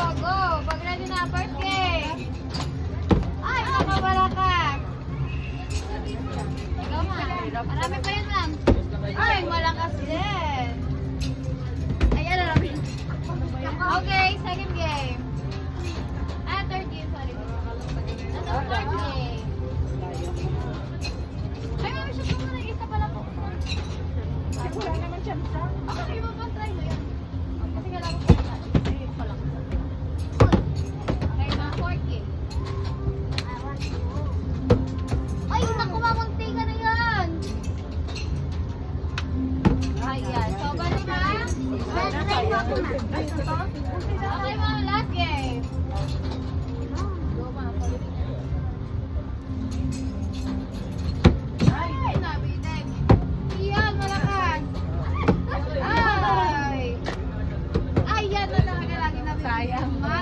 po, go. Pag ready na, first game. Ay, nakawala ka. Go, ma'am. Marami pa yun, ma'am. Ay, malakas din. Ay, ano namin. Okay, second game. Third game, sorry. Nasa fourth game. Ay, mami, siya po na isa pala po. Wala naman siya sa. Okay, try mo yan. Kasi kailangan ko na. Okay, mga fourth game. Ay, naku, mamunti ka na yan. Ayan, so bali ba? Try mo ako na. Okay, mga last game. Ay, nabitin. Iyan, malakas. Ay! Ay, yan na talaga lagi nabitin. Sayang.